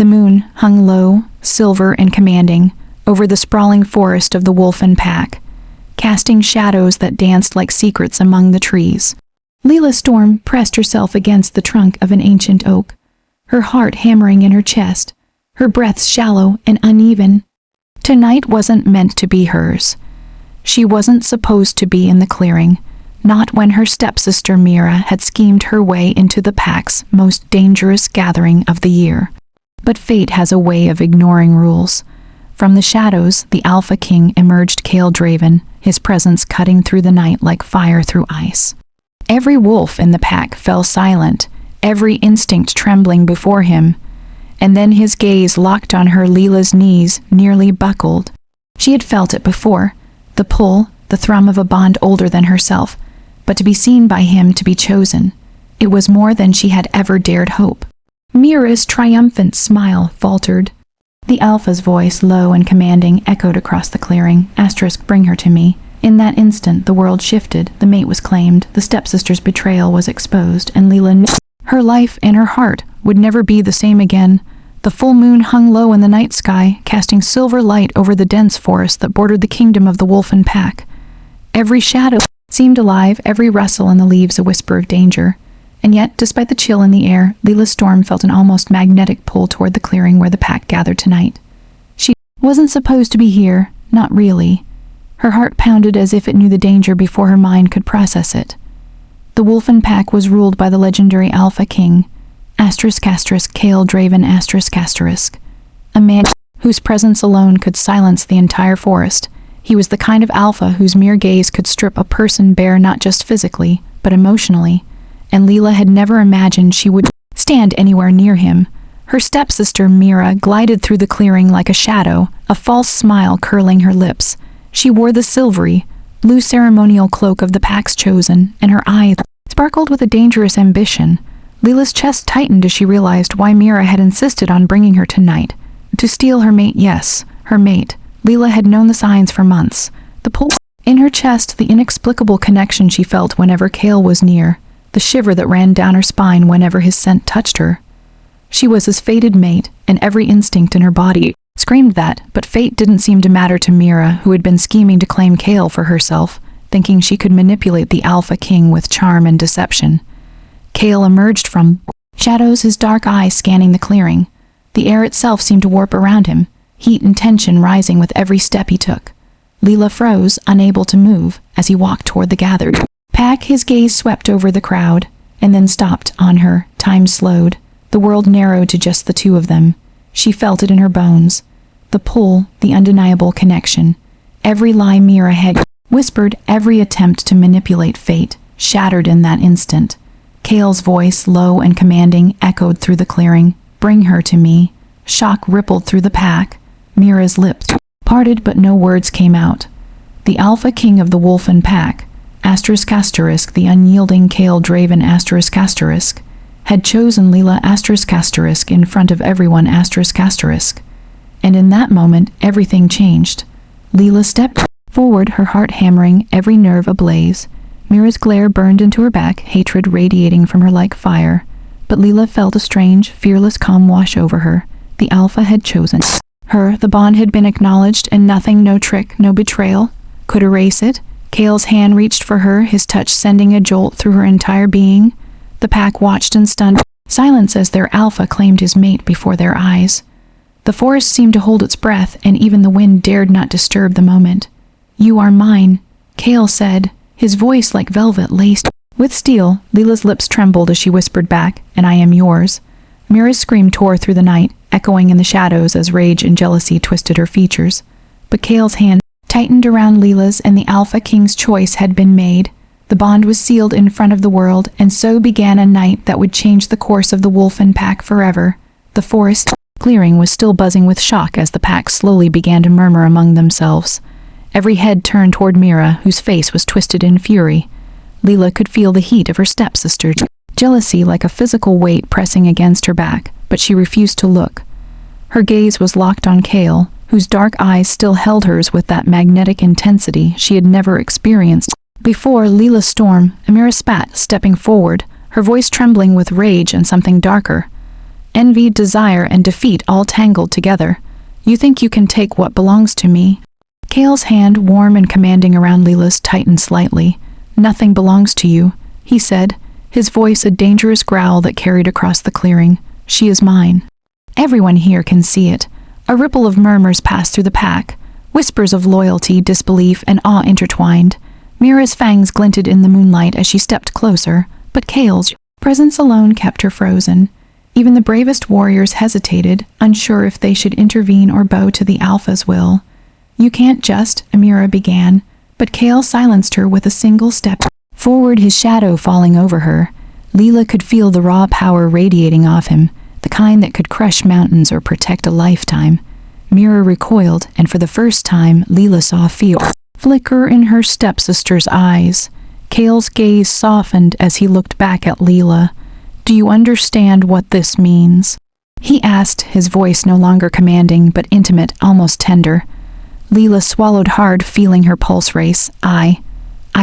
The moon hung low, silver and commanding, over the sprawling forest of the wolf and pack, casting shadows that danced like secrets among the trees. Leela Storm pressed herself against the trunk of an ancient oak, her heart hammering in her chest, her breaths shallow and uneven. Tonight wasn't meant to be hers. She wasn't supposed to be in the clearing, not when her stepsister Mira had schemed her way into the pack's most dangerous gathering of the year. But fate has a way of ignoring rules. From the shadows, the Alpha King emerged, Kale Draven, his presence cutting through the night like fire through ice. Every wolf in the pack fell silent, every instinct trembling before him. And then his gaze locked on her. Leela's knees nearly buckled. She had felt it before, the pull, the thrum of a bond older than herself, but to be seen by him, to be chosen, it was more than she had ever dared hope. Mira's triumphant smile faltered. The Alpha's voice, low and commanding, echoed across the clearing. Bring her to me. In that instant, the world shifted, the mate was claimed, the stepsister's betrayal was exposed, and Leela knew her life and her heart would never be the same again. The full moon hung low in the night sky, casting silver light over the dense forest that bordered the kingdom of the wolf and pack. Every shadow seemed alive, every rustle in the leaves a whisper of danger. And yet, despite the chill in the air, Leela Storm felt an almost magnetic pull toward the clearing where the pack gathered tonight. She wasn't supposed to be here, not really. Her heart pounded as if it knew the danger before her mind could process it. The wolf and pack was ruled by the legendary Alpha King, Kale Draven ***, a man whose presence alone could silence the entire forest. He was the kind of alpha whose mere gaze could strip a person bare not just physically, but emotionally, and Leela had never imagined she would stand anywhere near him. Her stepsister Mira glided through the clearing like a shadow, a false smile curling her lips. She wore the silvery, blue ceremonial cloak of the pack's chosen, and her eyes sparkled with a dangerous ambition. Leela's chest tightened as she realized why Mira had insisted on bringing her tonight. To steal her mate, yes, her mate. Leela had known the signs for months. The pull in her chest, the inexplicable connection she felt whenever Kale was near, the shiver that ran down her spine whenever his scent touched her. She was his fated mate, and every instinct in her body screamed that, but fate didn't seem to matter to Mira, who had been scheming to claim Kale for herself, thinking she could manipulate the Alpha King with charm and deception. Kale emerged from shadows, his dark eyes scanning the clearing. The air itself seemed to warp around him, heat and tension rising with every step he took. Leela froze, unable to move, as he walked toward the gathered pack. His gaze swept over the crowd, and then stopped on her. Time slowed. The world narrowed to just the two of them. She felt it in her bones. The pull, the undeniable connection. Every lie Mira had whispered, every attempt to manipulate fate, shattered in that instant. Kale's voice, low and commanding, echoed through the clearing. Bring her to me. Shock rippled through the pack. Mira's lips parted, but no words came out. The Alpha King of the wolf and pack, the unyielding Kale Draven had chosen Leela in front of everyone and in that moment everything changed. Leela stepped forward, her heart hammering, every nerve ablaze. Mira's glare burned into her back, hatred radiating from her like fire. But Leela felt a strange, fearless calm wash over her. The Alpha had chosen her, the bond had been acknowledged, and nothing, no trick, no betrayal, could erase it. Kale's hand reached for her, his touch sending a jolt through her entire being. The pack watched in stunned silence as their Alpha claimed his mate before their eyes. The forest seemed to hold its breath, and even the wind dared not disturb the moment. "You are mine," Kale said, his voice like velvet laced with steel. Leela's lips trembled as she whispered back, "And I am yours." Mira's scream tore through the night, echoing in the shadows as rage and jealousy twisted her features. But Kale's hand tightened around Leela's, and the Alpha King's choice had been made. The bond was sealed in front of the world, and so began a night that would change the course of the wolf and pack forever. The forest clearing was still buzzing with shock as the pack slowly began to murmur among themselves. Every head turned toward Mira, whose face was twisted in fury. Leela could feel the heat of her stepsister's jealousy like a physical weight pressing against her back, but she refused to look. Her gaze was locked on Kale, whose dark eyes still held hers with that magnetic intensity she had never experienced before. Leela Storm, Mira spat, stepping forward, her voice trembling with rage and something darker. Envy, desire, and defeat all tangled together. You think you can take what belongs to me? Kale's hand, warm and commanding around Leela's, tightened slightly. Nothing belongs to you, he said, his voice a dangerous growl that carried across the clearing. She is mine. Everyone here can see it. A ripple of murmurs passed through the pack, whispers of loyalty, disbelief, and awe intertwined. Mira's fangs glinted in the moonlight as she stepped closer, but Kale's presence alone kept her frozen. Even the bravest warriors hesitated, unsure if they should intervene or bow to the Alpha's will. You can't just, Mira began, but Kale silenced her with a single step forward, his shadow falling over her. Leela could feel the raw power radiating off him, the kind that could crush mountains or protect a lifetime. Mira recoiled, and for the first time, Leela saw fear flicker in her stepsister's eyes. Kale's gaze softened as he looked back at Leela. Do you understand what this means? He asked, his voice no longer commanding, but intimate, almost tender. Leela swallowed hard, feeling her pulse race. I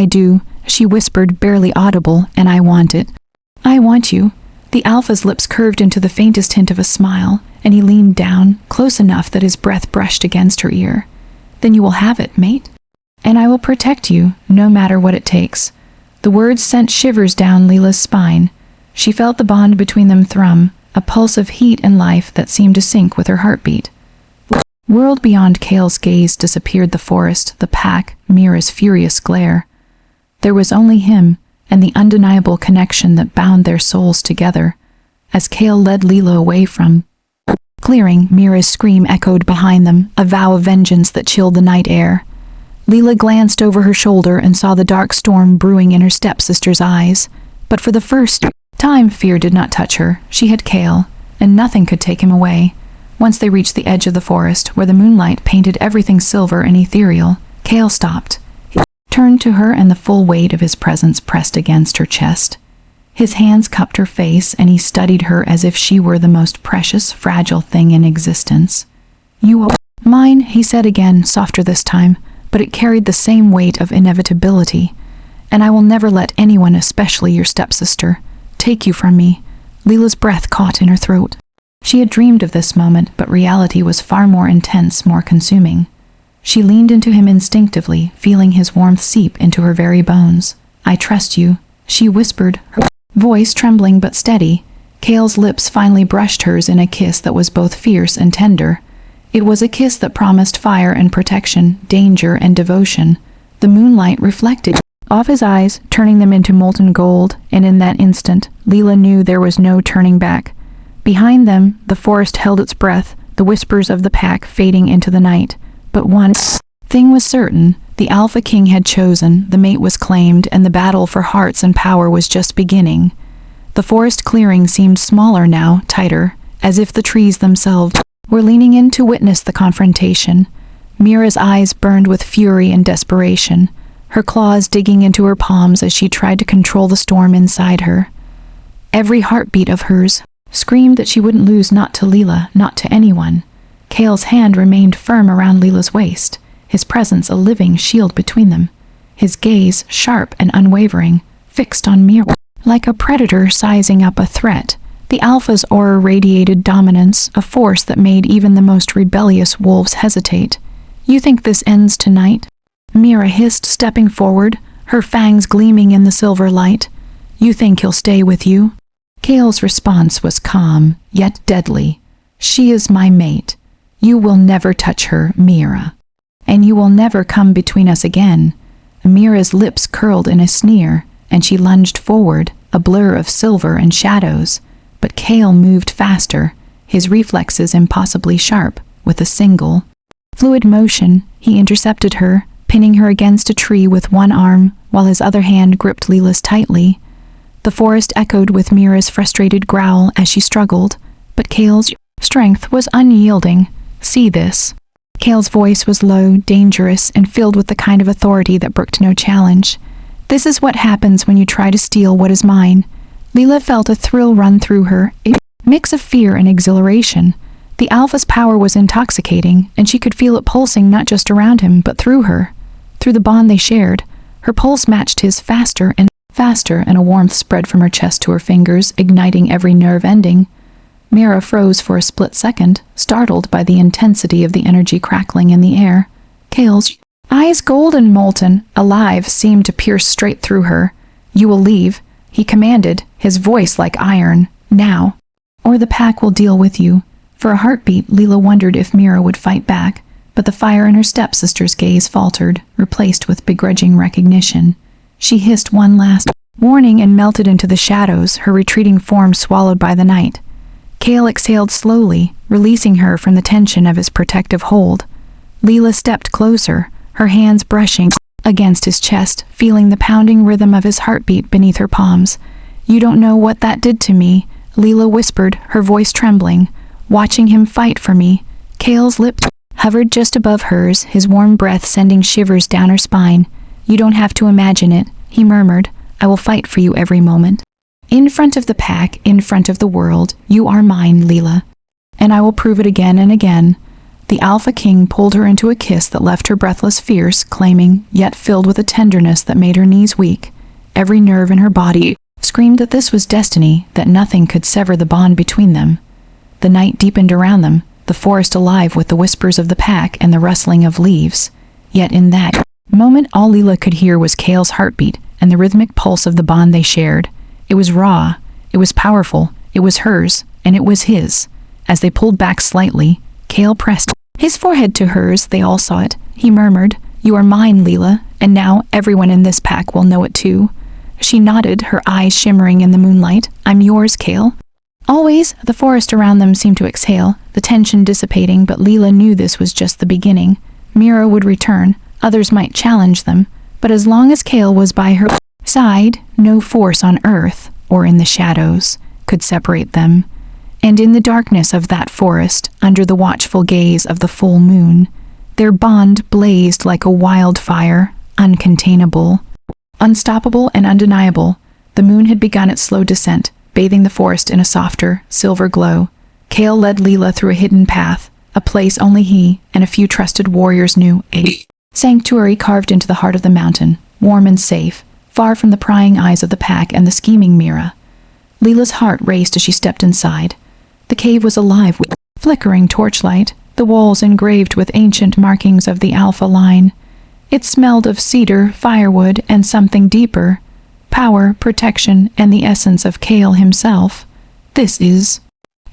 do, she whispered, barely audible, and I want it. I want you. The Alpha's lips curved into the faintest hint of a smile, and he leaned down, close enough that his breath brushed against her ear. Then you will have it, mate. And I will protect you, no matter what it takes. The words sent shivers down Leela's spine. She felt the bond between them thrum, a pulse of heat and life that seemed to sync with her heartbeat. World beyond Kale's gaze disappeared, the forest, the pack, Mira's furious glare. There was only him, and the undeniable connection that bound their souls together. As Kale led Leela away from clearing, Mira's scream echoed behind them, a vow of vengeance that chilled the night air. Leela glanced over her shoulder and saw the dark storm brewing in her stepsister's eyes. But for the first time, fear did not touch her. She had Kale, and nothing could take him away. Once they reached the edge of the forest, where the moonlight painted everything silver and ethereal, Kale stopped. He turned to her, and the full weight of his presence pressed against her chest. His hands cupped her face, and he studied her as if she were the most precious, fragile thing in existence. You are mine, he said again, softer this time, but it carried the same weight of inevitability. And I will never let anyone, especially your stepsister, take you from me. Leela's breath caught in her throat. She had dreamed of this moment, but reality was far more intense, more consuming. She leaned into him instinctively, feeling his warmth seep into her very bones. I trust you, she whispered, her voice trembling but steady. Kale's lips finally brushed hers in a kiss that was both fierce and tender. It was a kiss that promised fire and protection, danger and devotion. The moonlight reflected off his eyes, turning them into molten gold, and in that instant, Leela knew there was no turning back. Behind them, the forest held its breath, the whispers of the pack fading into the night. But one thing was certain, the Alpha King had chosen, the mate was claimed, and the battle for hearts and power was just beginning. The forest clearing seemed smaller now, tighter, as if the trees themselves were leaning in to witness the confrontation. Mira's eyes burned with fury and desperation, her claws digging into her palms as she tried to control the storm inside her. Every heartbeat of hers screamed that she wouldn't lose, not to Leela, not to anyone. Kale's hand remained firm around Leela's waist, his presence a living shield between them, his gaze sharp and unwavering, fixed on Mira. Like a predator sizing up a threat, the Alpha's aura radiated dominance, a force that made even the most rebellious wolves hesitate. You think this ends tonight? Mira hissed, stepping forward, her fangs gleaming in the silver light. You think he'll stay with you? Kale's response was calm, yet deadly. She is my mate. You will never touch her, Mira. And you will never come between us again. Mira's lips curled in a sneer, and she lunged forward, a blur of silver and shadows. But Kale moved faster, his reflexes impossibly sharp. With a single, fluid motion, he intercepted her, pinning her against a tree with one arm, while his other hand gripped Leela's tightly. The forest echoed with Mira's frustrated growl as she struggled, but Kale's strength was unyielding. See this? Kale's voice was low, dangerous, and filled with the kind of authority that brooked no challenge. This is what happens when you try to steal what is mine. Leela felt a thrill run through her, a mix of fear and exhilaration. The Alpha's power was intoxicating, and she could feel it pulsing not just around him, but through her. Through the bond they shared, her pulse matched his faster, and a warmth spread from her chest to her fingers, igniting every nerve ending. Mira froze for a split second, startled by the intensity of the energy crackling in the air. Kale's eyes, golden molten, alive, seemed to pierce straight through her. "You will leave," he commanded, his voice like iron. "Now, or the pack will deal with you." For a heartbeat, Leela wondered if Mira would fight back, but the fire in her stepsister's gaze faltered, replaced with begrudging recognition. She hissed one last warning and melted into the shadows, her retreating form swallowed by the night. Kale exhaled slowly, releasing her from the tension of his protective hold. Leela stepped closer, her hands brushing against his chest, feeling the pounding rhythm of his heartbeat beneath her palms. "You don't know what that did to me," Leela whispered, her voice trembling. "Watching him fight for me." Kale's lip hovered just above hers, his warm breath sending shivers down her spine. "You don't have to imagine it," he murmured. "I will fight for you every moment. In front of the pack, in front of the world, you are mine, Leela. And I will prove it again and again." The Alpha King pulled her into a kiss that left her breathless, fierce, claiming, yet filled with a tenderness that made her knees weak. Every nerve in her body screamed that this was destiny, that nothing could sever the bond between them. The night deepened around them, the forest alive with the whispers of the pack and the rustling of leaves. Yet in that moment, all Leela could hear was Kale's heartbeat and the rhythmic pulse of the bond they shared. It was raw, it was powerful, it was hers, and it was his. As they pulled back slightly, Kale pressed his forehead to hers. They all saw it. He murmured, "You are mine, Leela, and now everyone in this pack will know it too." She nodded, her eyes shimmering in the moonlight. "I'm yours, Kale." Always, the forest around them seemed to exhale, the tension dissipating, but Leela knew this was just the beginning. Mira would return, others might challenge them, but as long as Kale was by her side, no force on earth, or in the shadows, could separate them. And in the darkness of that forest, under the watchful gaze of the full moon, their bond blazed like a wildfire, uncontainable, unstoppable and undeniable. The moon had begun its slow descent, bathing the forest in a softer, silver glow. Kale led Leela through a hidden path, a place only he and a few trusted warriors knew, a sanctuary carved into the heart of the mountain, warm and safe, far from the prying eyes of the pack and the scheming Mira. Leela's heart raced as she stepped inside. The cave was alive with flickering torchlight, the walls engraved with ancient markings of the Alpha line. It smelled of cedar, firewood, and something deeper. Power, protection, and the essence of Kale himself. "This is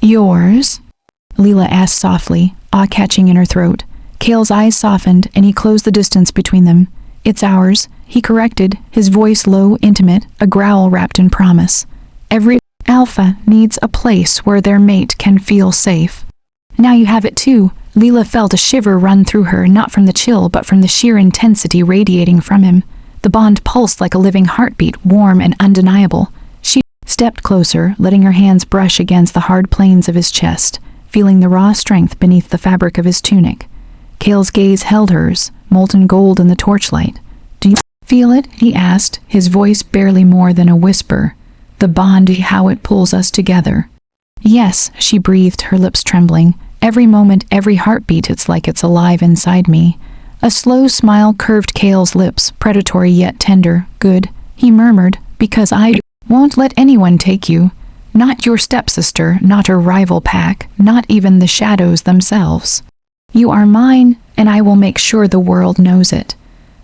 yours?" Leela asked softly, awe catching in her throat. Kale's eyes softened, and he closed the distance between them. "It's ours," he corrected, his voice low, intimate, a growl wrapped in promise. "Every Alpha needs a place where their mate can feel safe. Now you have it too." Leela felt a shiver run through her, not from the chill, but from the sheer intensity radiating from him. The bond pulsed like a living heartbeat, warm and undeniable. She stepped closer, letting her hands brush against the hard planes of his chest, feeling the raw strength beneath the fabric of his tunic. Kale's gaze held hers, molten gold in the torchlight. "Do you feel it?" he asked, his voice barely more than a whisper. "The bond, how it pulls us together." "Yes," she breathed, her lips trembling. "Every moment, every heartbeat, it's like it's alive inside me." A slow smile curved Kale's lips, predatory yet tender. "Good," he murmured, "because I won't let anyone take you. Not your stepsister, not a rival pack, not even the shadows themselves. You are mine, and I will make sure the world knows it."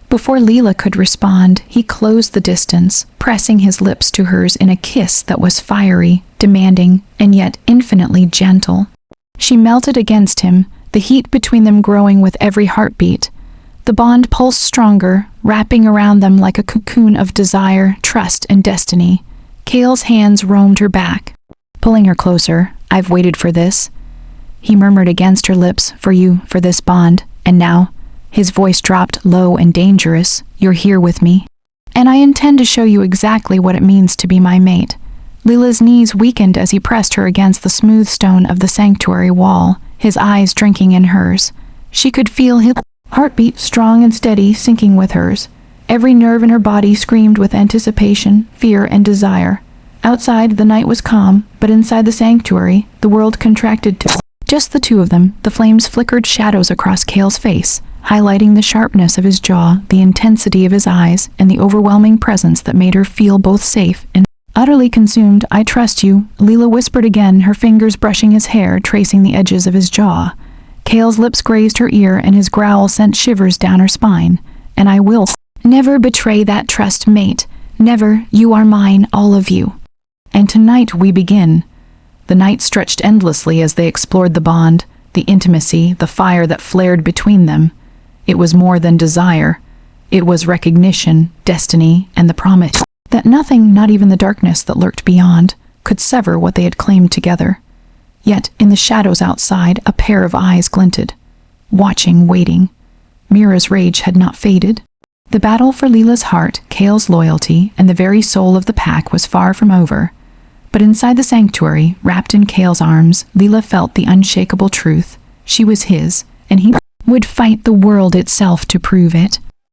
Before Leela could respond, he closed the distance, pressing his lips to hers in a kiss that was fiery, demanding, and yet infinitely gentle. She melted against him, the heat between them growing with every heartbeat. The bond pulsed stronger, wrapping around them like a cocoon of desire, trust, and destiny. Kale's hands roamed her back, pulling her closer. "I've waited for this," he murmured against her lips, "for you, for this bond, and now," his voice dropped low and dangerous, "you're here with me. And I intend to show you exactly what it means to be my mate." Leela's knees weakened as he pressed her against the smooth stone of the sanctuary wall, his eyes drinking in hers. She could feel his heartbeat, strong and steady, syncing with hers. Every nerve in her body screamed with anticipation, fear, and desire. Outside, the night was calm, but inside the sanctuary, the world contracted to just the two of them. The flames flickered shadows across Kale's face, highlighting the sharpness of his jaw, the intensity of his eyes, and the overwhelming presence that made her feel both safe and Utterly consumed, "I trust you," Leela whispered again, her fingers brushing his hair, tracing the edges of his jaw. Cale's lips grazed her ear, and his growl sent shivers down her spine. "And I will never betray that trust, mate. Never. You are mine, all of you. And tonight we begin." The night stretched endlessly as they explored the bond, the intimacy, the fire that flared between them. It was more than desire. It was recognition, destiny, and the promise that nothing, not even the darkness that lurked beyond, could sever what they had claimed together. Yet, in the shadows outside, a pair of eyes glinted, watching, waiting. Mira's rage had not faded. The battle for Leela's heart, Cale's loyalty, and the very soul of the pack was far from over. But inside the sanctuary, wrapped in Cale's arms, Leela felt the unshakable truth. She was his, and he would fight the world itself to prove it.